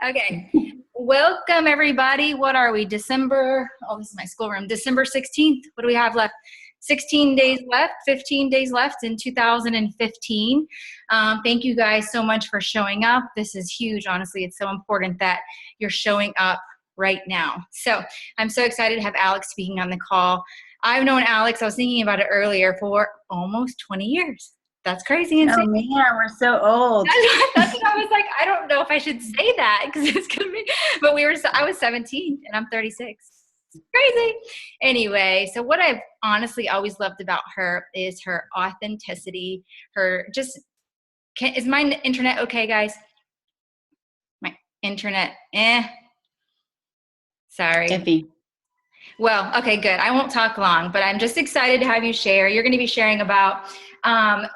Okay. Welcome, everybody. What are we? December. Oh, this is my schoolroom. December 16th. What do we have left? 16 days left, 15 days left in 2015. Thank you guys so much for showing up. This is huge. Honestly, it's so important that you're showing up right now. So I'm so excited to have Alex speaking on the call. I've known Alex, I was thinking about it earlier, for almost 20 years. That's crazy. Oh man, we're so old. That's what I was like. I don't know if I should say that because it's gonna be. But I was 17 and I'm 36. It's crazy. Anyway, so what I've honestly always loved about her is her authenticity. Is my internet okay, guys? My internet, Sorry. Iffy. Well, okay, good. I won't talk long, but I'm just excited to have you share. You're going to be sharing about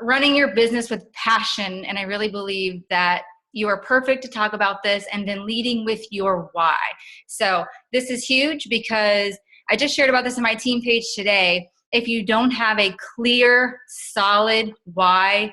running your business with passion, and I really believe that you are perfect to talk about this, and then leading with your why. So this is huge because I just shared about this on my team page today. If you don't have a clear, solid why,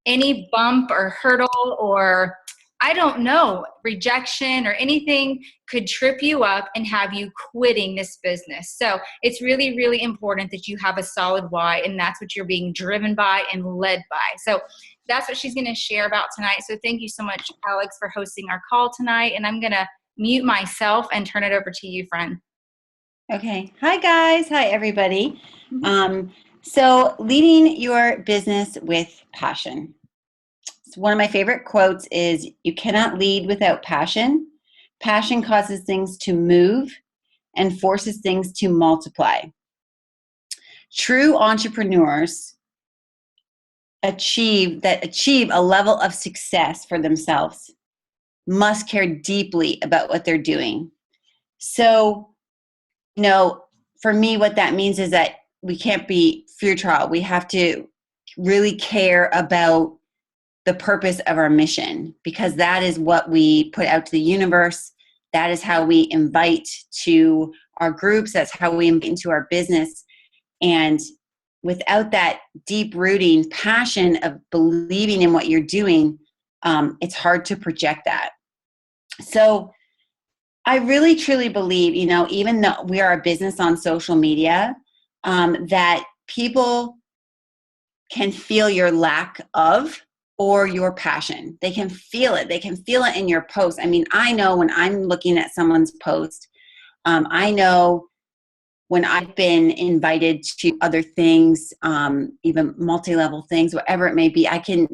any bump or hurdle or I don't know, rejection or anything could trip you up and have you quitting this business. So it's really, really important that you have a solid why, and that's what you're being driven by and led by. So that's what she's going to share about tonight. So thank you so much, Alex, for hosting our call tonight. And I'm going to mute myself and turn it over to you, friend. Okay. Hi, guys. Hi, everybody. So leading your business with passion. One of my favorite quotes is, "You cannot lead without passion. Passion causes things to move and forces things to multiply." True entrepreneurs achieve a level of success for themselves must care deeply about what they're doing. So, for me, what that means is that we can't be futile. We have to really care about the purpose of our mission, because that is what we put out to the universe. That is how we invite to our groups. That's how we invite into our business. And without that deep rooting passion of believing in what you're doing, it's hard to project that. So I really truly believe, even though we are a business on social media, that people can feel your lack of or your passion. They can feel it. They can feel it in your post. I mean, I know when I'm looking at someone's post, I know when I've been invited to other things, even multi-level things, whatever it may be, I can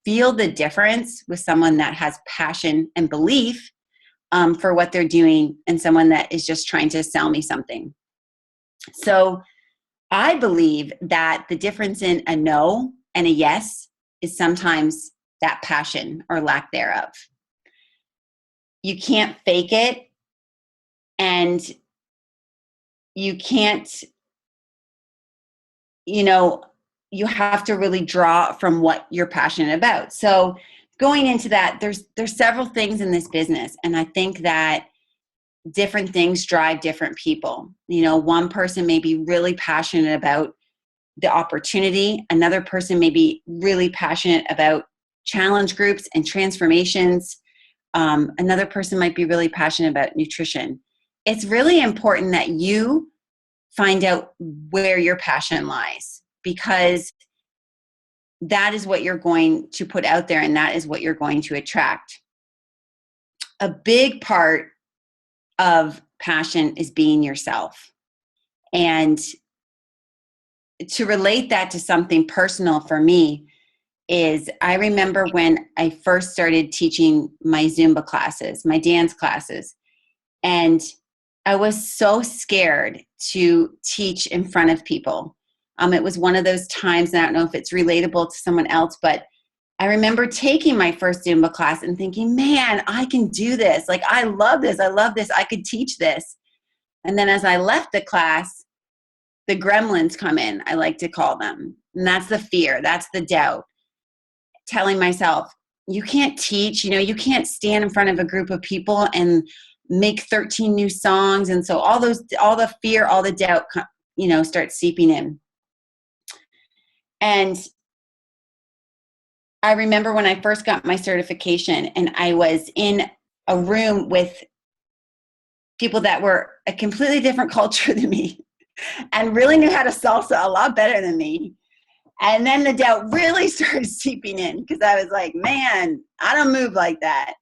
feel the difference with someone that has passion and belief for what they're doing and someone that is just trying to sell me something. So I believe that the difference in a no and a yes is sometimes that passion or lack thereof. You can't fake it, and you can't, you have to really draw from what you're passionate about. So going into that, there's several things in this business, and I think that different things drive different people. One person may be really passionate about the opportunity. Another person may be really passionate about challenge groups and transformations. Another person might be really passionate about nutrition. It's really important that you find out where your passion lies, because that is what you're going to put out there, and that is what you're going to attract. A big part of passion is being yourself. And to relate that to something personal for me is, I remember when I first started teaching my Zumba classes, my dance classes, and I was so scared to teach in front of people. It was one of those times, and I don't know if it's relatable to someone else, but I remember taking my first Zumba class and thinking, man, I can do this. Like, I love this. I could teach this. And then as I left the class, the gremlins come in, I like to call them. And that's the fear. That's the doubt. Telling myself, you can't teach, you can't stand in front of a group of people and make 13 new songs. And so all the fear, all the doubt, starts seeping in. And I remember when I first got my certification, and I was in a room with people that were a completely different culture than me and really knew how to salsa a lot better than me. And then the doubt really started seeping in because I was like, man, I don't move like that.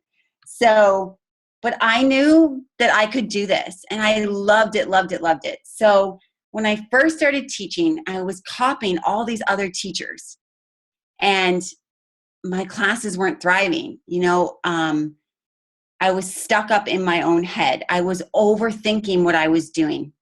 So, but I knew that I could do this, and I loved it, loved it, loved it. So when I first started teaching, I was copying all these other teachers, and my classes weren't thriving. I was stuck up in my own head. I was overthinking what I was doing,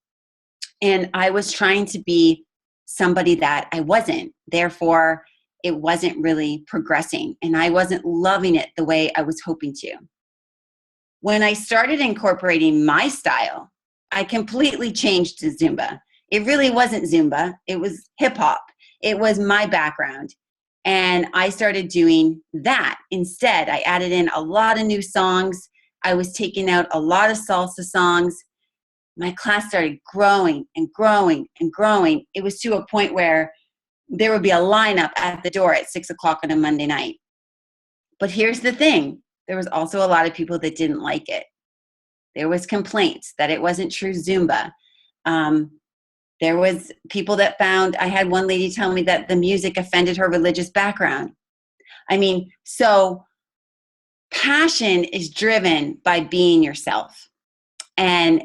and I was trying to be somebody that I wasn't. Therefore, it wasn't really progressing, and I wasn't loving it the way I was hoping to. When I started incorporating my style, I completely changed to Zumba. It really wasn't Zumba. It was hip hop. It was my background. And I started doing that instead. I added in a lot of new songs. I was taking out a lot of salsa songs. My class started growing and growing and growing. It was to a point where there would be a lineup at the door at 6 o'clock on a Monday night. But here's the thing. There was also a lot of people that didn't like it. There was complaints that it wasn't true Zumba. There was people that found, I had one lady tell me that the music offended her religious background. So passion is driven by being yourself. And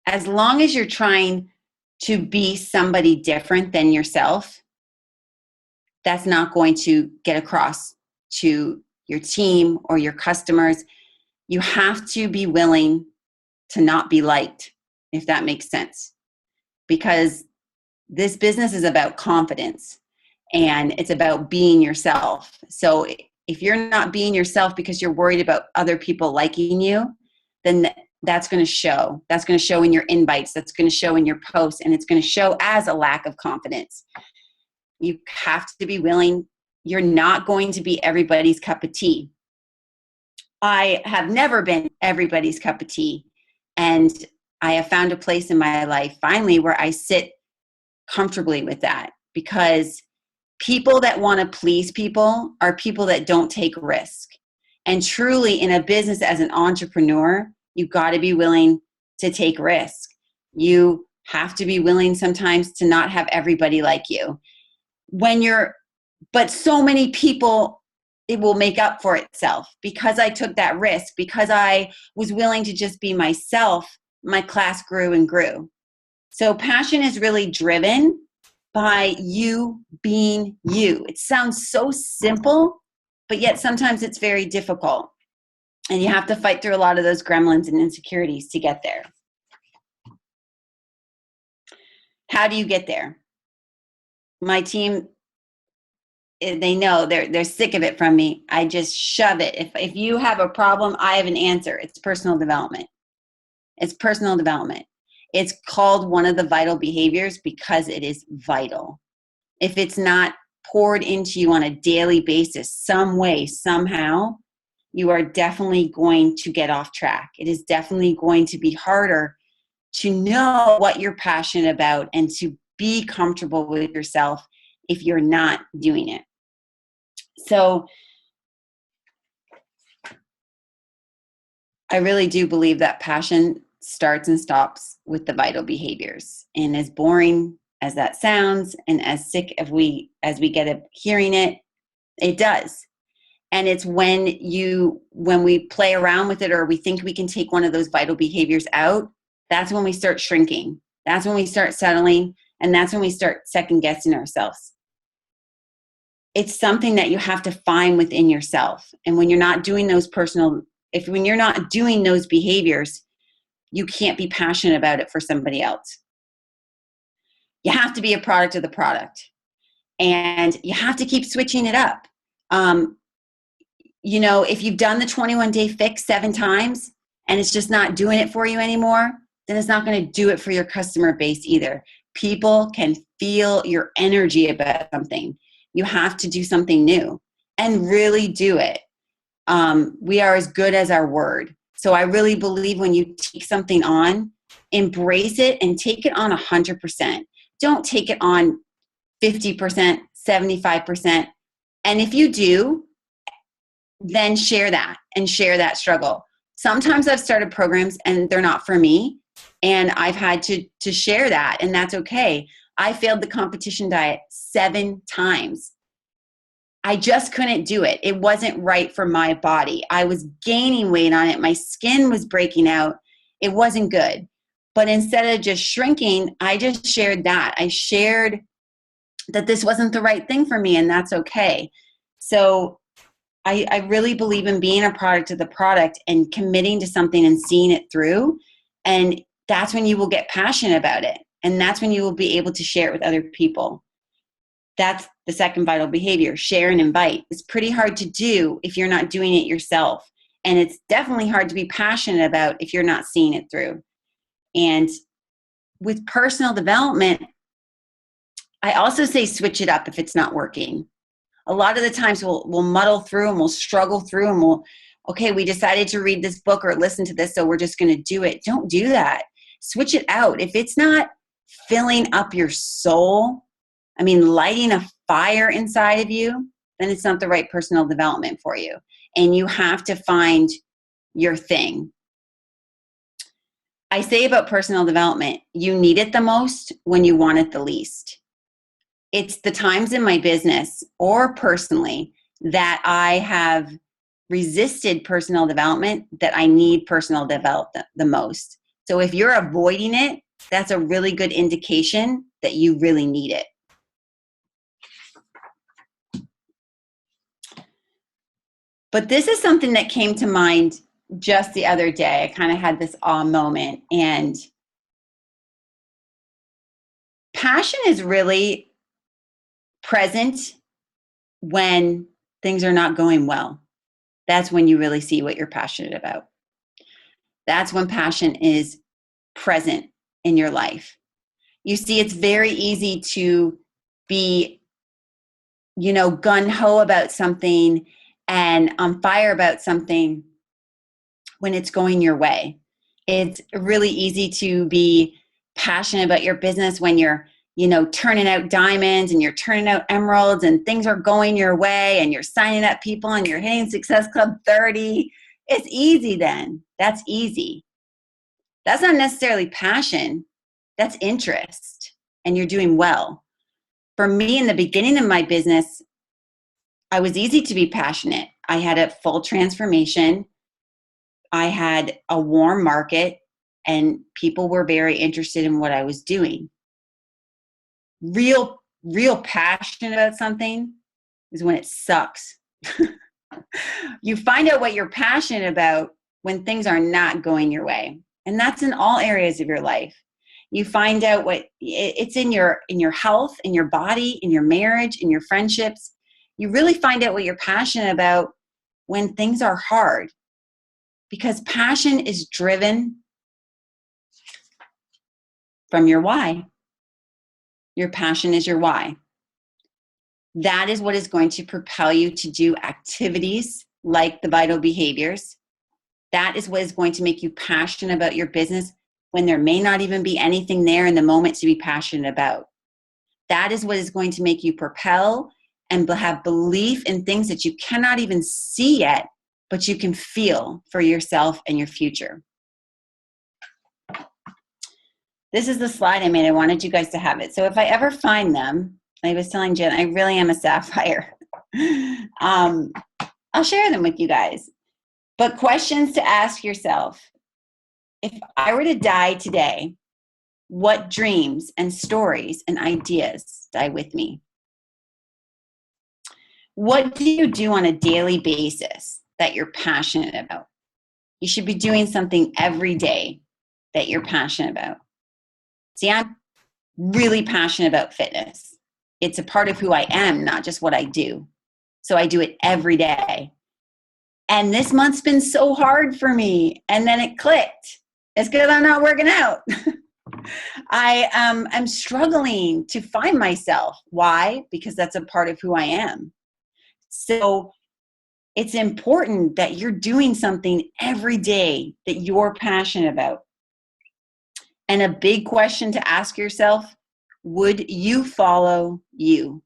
as long as you're trying to be somebody different than yourself, that's not going to get across to your team or your customers. You have to be willing to not be liked, if that makes sense. Because this business is about confidence, and it's about being yourself. So if you're not being yourself because you're worried about other people liking you, then that's going to show. That's going to show in your invites. That's going to show in your posts, and it's going to show as a lack of confidence. You have to be willing. You're not going to be everybody's cup of tea. I have never been everybody's cup of tea. And I have found a place in my life finally where I sit comfortably with that, because people that want to please people are people that don't take risk. And truly, in a business as an entrepreneur, you've got to be willing to take risk. You have to be willing sometimes to not have everybody like you. But so many people, it will make up for itself. Because I took that risk, because I was willing to just be myself, my class grew and grew. So passion is really driven by you being you. It sounds so simple, but yet sometimes it's very difficult. And you have to fight through a lot of those gremlins and insecurities to get there. How do you get there? My team, they know they're sick of it from me. I just shove it. If you have a problem, I have an answer. It's personal development. It's personal development. It's called one of the vital behaviors because it is vital. If it's not poured into you on a daily basis, some way, somehow, you are definitely going to get off track. It is definitely going to be harder to know what you're passionate about and to be comfortable with yourself if you're not doing it. So I really do believe that passion starts and stops with the vital behaviors. And as boring as that sounds, and as sick as we get of hearing it, it does. And it's when we play around with it, or we think we can take one of those vital behaviors out, that's when we start shrinking. That's when we start settling, and that's when we start second guessing ourselves. It's something that you have to find within yourself. And when you're not doing when you're not doing those behaviors, you can't be passionate about it for somebody else. You have to be a product of the product, and you have to keep switching it up. If you've done the 21-day fix 7 times and it's just not doing it for you anymore, then it's not going to do it for your customer base either. People can feel your energy about something. You have to do something new and really do it. We are as good as our word. So I really believe when you take something on, embrace it and take it on 100%. Don't take it on 50%, 75%. And if you do, then share that and share that struggle. Sometimes I've started programs and they're not for me, and I've had to share that, and that's okay. I failed the competition diet 7 times. I just couldn't do it. It wasn't right for my body. I was gaining weight on it. My skin was breaking out. It wasn't good. But instead of just shrinking, I just shared that. I shared that this wasn't the right thing for me, and that's okay. So I really believe in being a product of the product and committing to something and seeing it through. And that's when you will get passionate about it. And that's when you will be able to share it with other people. That's the second vital behavior, share and invite. It's pretty hard to do if you're not doing it yourself. And it's definitely hard to be passionate about if you're not seeing it through. And with personal development, I also say switch it up if it's not working. A lot of the times we'll muddle through and we'll struggle through and okay, we decided to read this book or listen to this, so we're just going to do it. Don't do that. Switch it out. If it's not filling up your soul, lighting a fire inside of you, then it's not the right personal development for you. And you have to find your thing. I say about personal development, you need it the most when you want it the least. It's the times in my business or personally that I have resisted personal development that I need personal development the most. So if you're avoiding it, that's a really good indication that you really need it. But this is something that came to mind just the other day. I kind of had this awe moment, and passion is really present when things are not going well. That's when you really see what you're passionate about. That's when passion is present in your life. You see, it's very easy to be, gung-ho about something and on fire about something when it's going your way. It's really easy to be passionate about your business when you're turning out diamonds and you're turning out emeralds and things are going your way and you're signing up people and you're hitting Success Club 30. It's easy then. That's easy. That's not necessarily passion. That's interest, and you're doing well. For me, in the beginning of my business, I was easy to be passionate. I had a full transformation. I had a warm market, and people were very interested in what I was doing. Real passion about something is when it sucks. You find out what you're passionate about when things are not going your way. And that's in all areas of your life. You find out what it's in your health, in your body, in your marriage, in your friendships. You really find out what you're passionate about when things are hard, because passion is driven from your why. Your passion is your why. That is what is going to propel you to do activities like the vital behaviors. That is what is going to make you passionate about your business when there may not even be anything there in the moment to be passionate about. That is what is going to make you propel and have belief in things that you cannot even see yet, but you can feel for yourself and your future. This is the slide I made. I wanted you guys to have it. So if I ever find them, I was telling Jen, I really am a sapphire. I'll share them with you guys. But questions to ask yourself. If I were to die today, what dreams and stories and ideas die with me? What do you do on a daily basis that you're passionate about? You should be doing something every day that you're passionate about. See, I'm really passionate about fitness. It's a part of who I am, not just what I do. So I do it every day. And this month's been so hard for me. And then it clicked. It's because I'm not working out. I'm struggling to find myself. Why? Because that's a part of who I am. So it's important that you're doing something every day that you're passionate about. And a big question to ask yourself, would you follow you?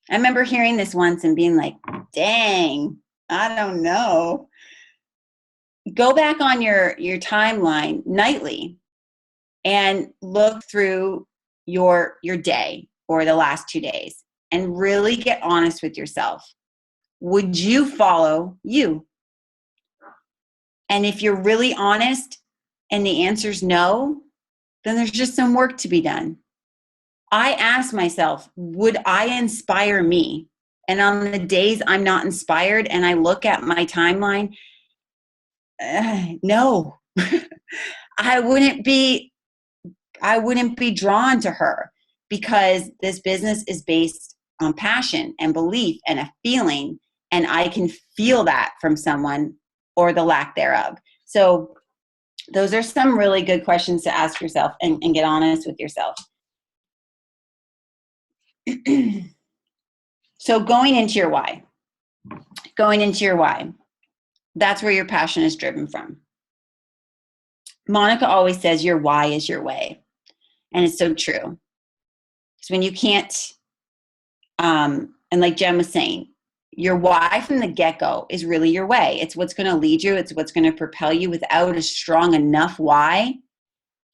I remember hearing this once and being like, dang, I don't know. go back on your timeline nightly and look through your day or the last 2 days and really get honest with yourself. Would you follow you? And if you're really honest and the answer's no, then there's just some work to be done. I ask myself, would I inspire me? And on the days I'm not inspired and I look at my timeline, no. I wouldn't be drawn to her, because this business is based on passion and belief and a feeling, and I can feel that from someone or the lack thereof. So those are some really good questions to ask yourself and get honest with yourself. So going into your why, that's where your passion is driven from. Monica always says your why is your way. And it's so true. Because when you can't, and like Jen was saying, your why from the get-go is really your way. It's what's going to lead you. It's what's going to propel you. Without a strong enough why,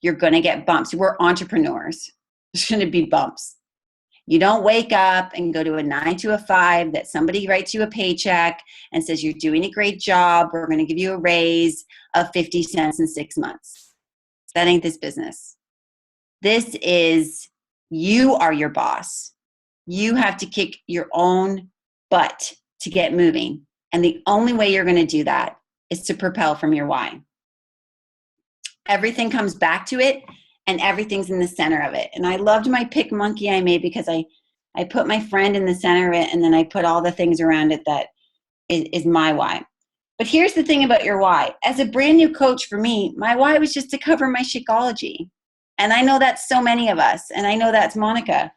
you're going to get bumps. We're entrepreneurs. There's going to be bumps. You don't wake up and go to a 9 to a 5 that somebody writes you a paycheck and says, you're doing a great job. We're going to give you a raise of 50 cents in 6 months. That ain't this business. This is, you are your boss. You have to kick your own butt to get moving. And the only way you're going to do that is to propel from your why. Everything comes back to it, and everything's in the center of it. And I loved my pick monkey I made, because I put my friend in the center of it, and then I put all the things around it that is my why. But here's the thing about your why. As a brand new coach, for me, my why was just to cover my Shakeology. And I know that's so many of us, and I know that's Monica.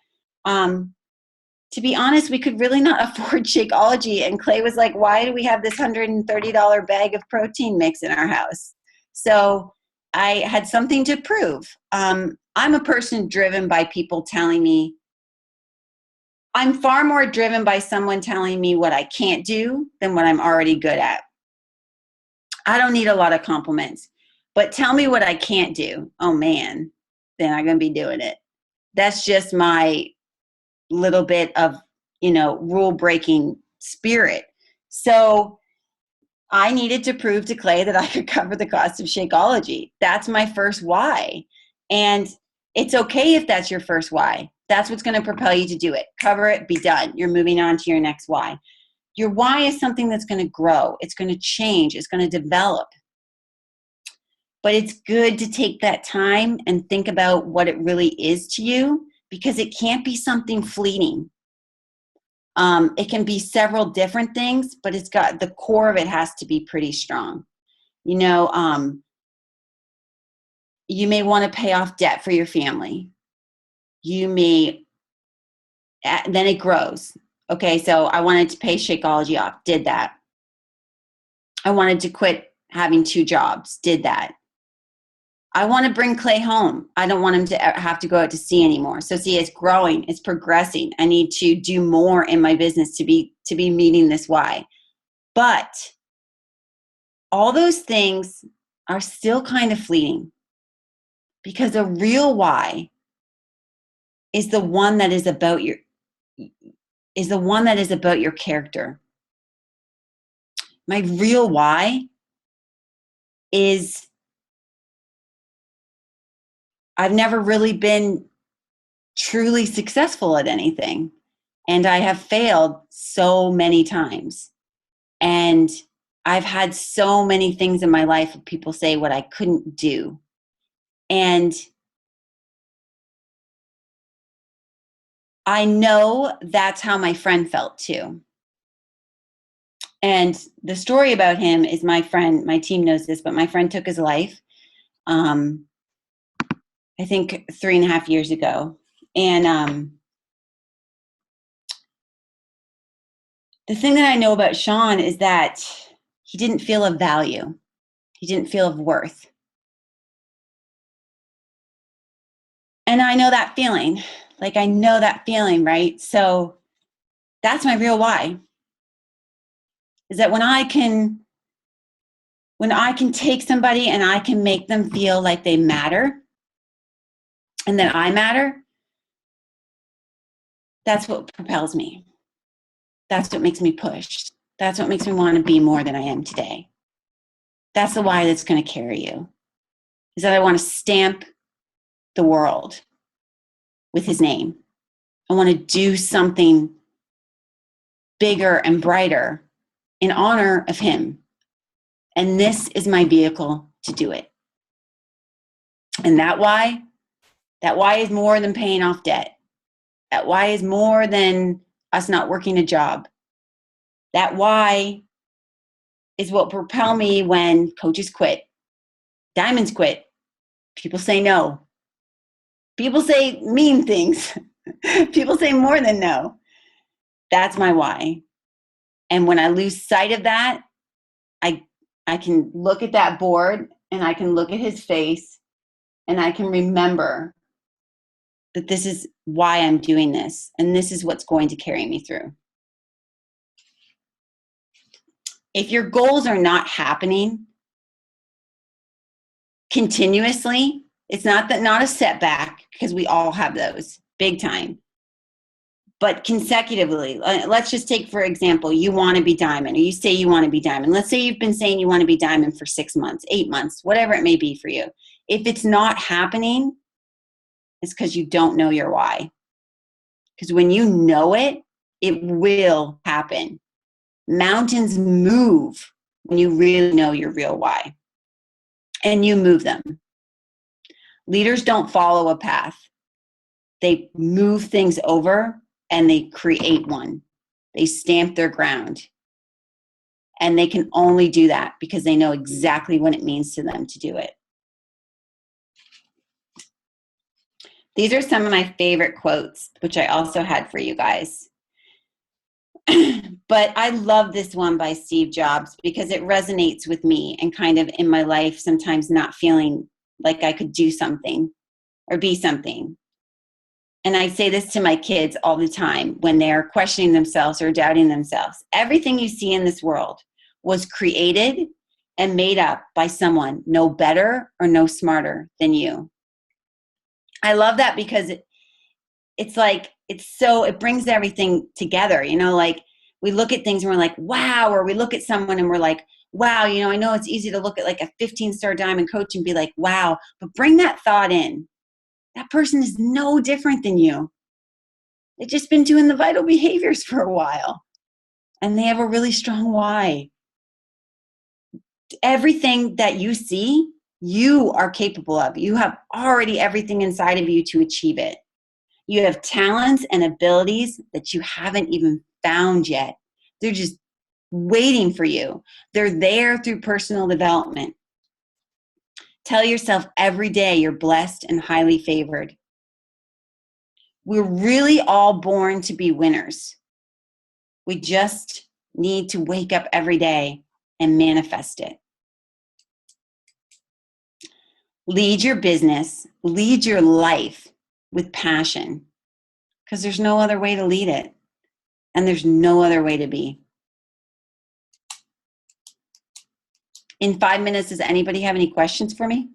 To be honest, we could really not afford Shakeology. And Clay was like, why do we have this $130 bag of protein mix in our house? So I had something to prove. I'm a person driven by people telling me, I'm far more driven by someone telling me what I can't do than what I'm already good at. I don't need a lot of compliments, but tell me what I can't do. Oh man, then I'm going to be doing it. That's just my little bit of, rule breaking spirit. So I needed to prove to Clay that I could cover the cost of Shakeology. That's my first why. And it's okay if that's your first why. That's what's going to propel you to do it. Cover it, be done. You're moving on to your next why. Your why is something that's going to grow. It's going to change. It's going to develop. But it's good to take that time and think about what it really is to you, because it can't be something fleeting. It can be several different things, but it's got, the core of it has to be pretty strong. You may want to pay off debt for your family. Then it grows. Okay, so I wanted to pay Shakeology off, did that. I wanted to quit having 2 jobs, did that. I want to bring Clay home. I don't want him to have to go out to sea anymore. So see, it's growing, it's progressing. I need to do more in my business to be meeting this why. But all those things are still kind of fleeting, because a real why is the one that is about your character. My real why is, I've never really been truly successful at anything. And I have failed so many times. And I've had so many things in my life of people say what I couldn't do. And I know that's how my friend felt too. And the story about him is, my team knows this, but my friend took his life. I think 3.5 years ago. And the thing that I know about Sean is that he didn't feel of value. He didn't feel of worth. And I know that feeling. Like, I know that feeling, right? So that's my real why. Is that when I can when I can take somebody and I can make them feel like they matter and that I matter, that's what propels me. That's what makes me push. That's what makes me want to be more than I am today. That's the why that's going to carry you, is that I want to stamp the world with his name. I want to do something bigger and brighter in honor of him. And this is my vehicle to do it. And that why is more than paying off debt. That why is more than us not working a job. That why is what propel me when coaches quit, diamonds quit, people say no, people say mean things, people say more than no. That's my why. And when I lose sight of that, I can look at that board and I can look at his face and I can remember that this is why I'm doing this and this is what's going to carry me through. If your goals are not happening continuously, it's not a setback, because we all have those big time, but consecutively. Let's just take, for example, you want to be diamond, or you say you want to be diamond. Let's say you've been saying you want to be diamond for 6 months, 8 months, whatever it may be for you. If it's not happening, it's because you don't know your why. Because when you know it, it will happen. Mountains move when you really know your real why. And you move them. Leaders don't follow a path. They move things over and they create one. They stamp their ground. And they can only do that because they know exactly what it means to them to do it. These are some of my favorite quotes, which I also had for you guys. But I love this one by Steve Jobs because it resonates with me and kind of in my life, sometimes not feeling like I could do something or be something. And I say this to my kids all the time when they're questioning themselves or doubting themselves. Everything you see in this world was created and made up by someone no better or no smarter than you. I love that because it brings everything together, like we look at things and we're like, wow, or we look at someone and we're like, wow, I know it's easy to look at like a 15-star diamond coach and be like, wow, but bring that thought in. That person is no different than you. They've just been doing the vital behaviors for a while and they have a really strong why. Everything that you see, you are capable of. You have already everything inside of you to achieve it. You have talents and abilities that you haven't even found yet. They're just waiting for you. They're there through personal development. Tell yourself every day you're blessed and highly favored. We're really all born to be winners. We just need to wake up every day and manifest it. Lead your business, lead your life with passion, because there's no other way to lead it, and there's no other way to be. In 5 minutes, does anybody have any questions for me?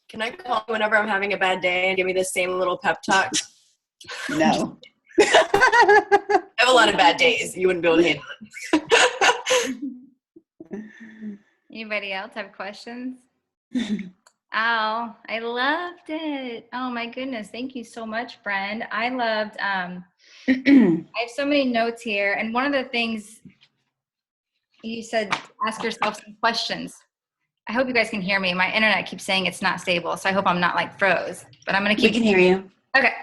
Can I call you whenever I'm having a bad day and give me the same little pep talk? No. I have a lot of bad days. You wouldn't be able to handle it. Anybody else have questions? Oh, I loved it. Oh my goodness. Thank you so much, friend. I loved, I have so many notes here. And one of the things you said, ask yourself some questions. I hope you guys can hear me. My internet keeps saying it's not stable. So I hope I'm not like froze, but I'm going to keep. We can hear you. Okay.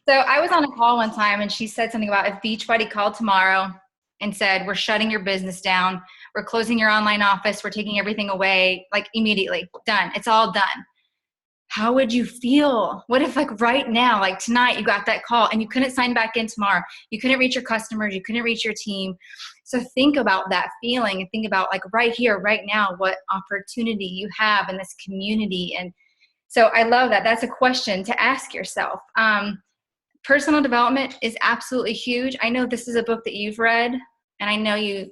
So I was on a call one time and she said something about if Beachbody called tomorrow and said, we're shutting your business down. We're closing your online office. We're taking everything away, like immediately, done. It's all done. How would you feel? What if like right now, like tonight you got that call and you couldn't sign back in tomorrow? You couldn't reach your customers. You couldn't reach your team. So think about that feeling and think about like right here, right now, what opportunity you have in this community. And so I love that. That's a question to ask yourself. Personal development is absolutely huge. I know this is a book that you've read. and I know you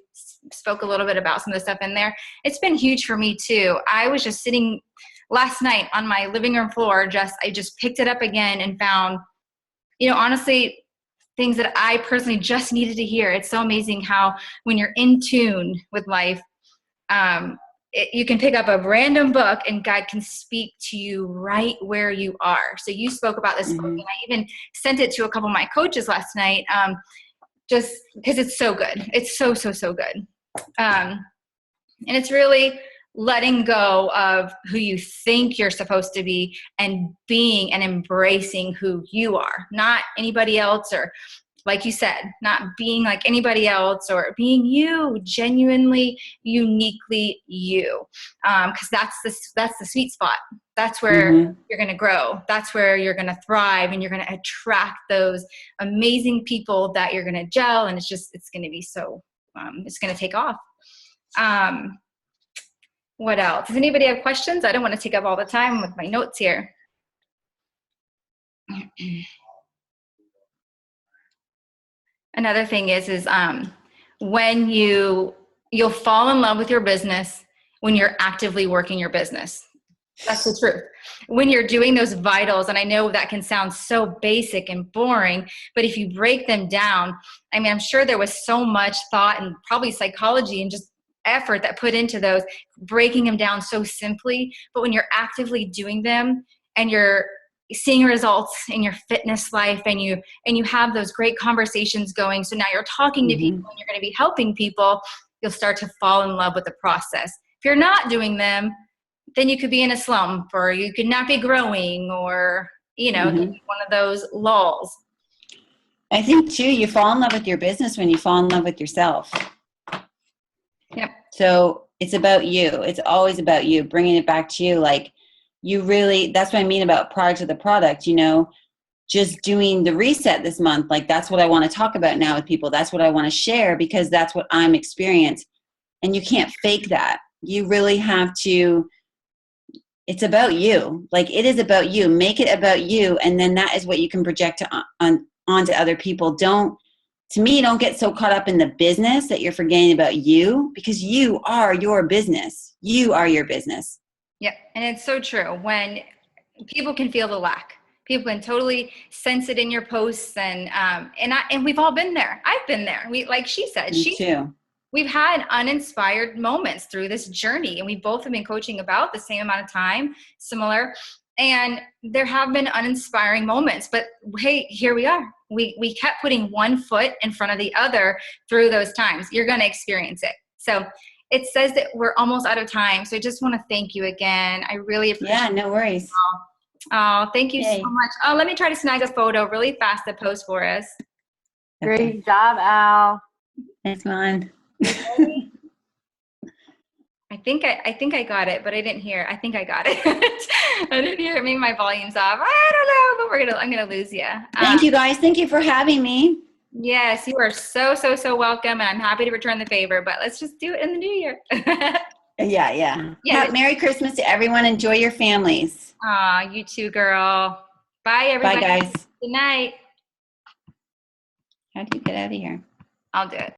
spoke a little bit about some of the stuff in there. It's been huge for me too. I was just sitting last night on my living room floor, I just picked it up again and found, honestly, things that I personally just needed to hear. It's so amazing how when you're in tune with life, you can pick up a random book and God can speak to you right where you are. So you spoke about this book, and I even sent it to a couple of my coaches last night, just because it's so good. It's so, so, so good. And it's really letting go of who you think you're supposed to be and being and embracing who you are, not anybody else, or like you said, not being like anybody else, or being you, genuinely, uniquely you. Because that's the sweet spot. That's where you're going to grow. That's where you're going to thrive, and you're going to attract those amazing people that you're going to gel. And it's going to be so, it's going to take off. What else? Does anybody have questions? I don't want to take up all the time with my notes here. Another thing is when you'll fall in love with your business when you're actively working your business. That's the truth. When you're doing those vitals, and I know that can sound so basic and boring, but if you break them down, I mean, I'm sure there was so much thought and probably psychology and just effort that put into those, breaking them down so simply. But when you're actively doing them and you're seeing results in your fitness life, and you have those great conversations going, so now you're talking to people and you're going to be helping people, you'll start to fall in love with the process. If you're not doing them, then you could be in a slump, or you could not be growing, or it could be one of those lulls. I think too, you fall in love with your business when you fall in love with yourself. Yep. So it's about you. It's always about you, bringing it back to you. Like, you really, that's what I mean about product of the product, just doing the reset this month. Like, that's what I want to talk about now with people. That's what I want to share, because that's what I'm experiencing. And you can't fake that. You really have to, it's about you. Like, it is about you. Make it about you. And then that is what you can project onto other people. Don't get so caught up in the business that you're forgetting about you, because you are your business. You are your business. Yep. And it's so true. When people can feel the lack, people can totally sense it in your posts, and we've all been there. I've been there. Like she said, Me too. We've had uninspired moments through this journey, and we both have been coaching about the same amount of time, similar. And there have been uninspiring moments, but hey, here we are. We kept putting one foot in front of the other through those times. You're going to experience it. So it says that we're almost out of time. So I just want to thank you again. I really appreciate it. Yeah, no worries. Oh, thank you so much. Oh, let me try to snag a photo really fast to post for us. Okay. Great job, Al. Thanks, man. I think I got it, but I didn't hear. I think I got it. I didn't hear it. Maybe my volume's off. I don't know, but I'm gonna lose you. Thank you, guys. Thank you for having me. Yes, you are so, so, so welcome, and I'm happy to return the favor. But let's just do it in the new year. Yeah. Yeah. Merry Christmas to everyone. Enjoy your families. Aw, you too, girl. Bye, everybody. Bye, guys. Good night. How do you get out of here? I'll do it.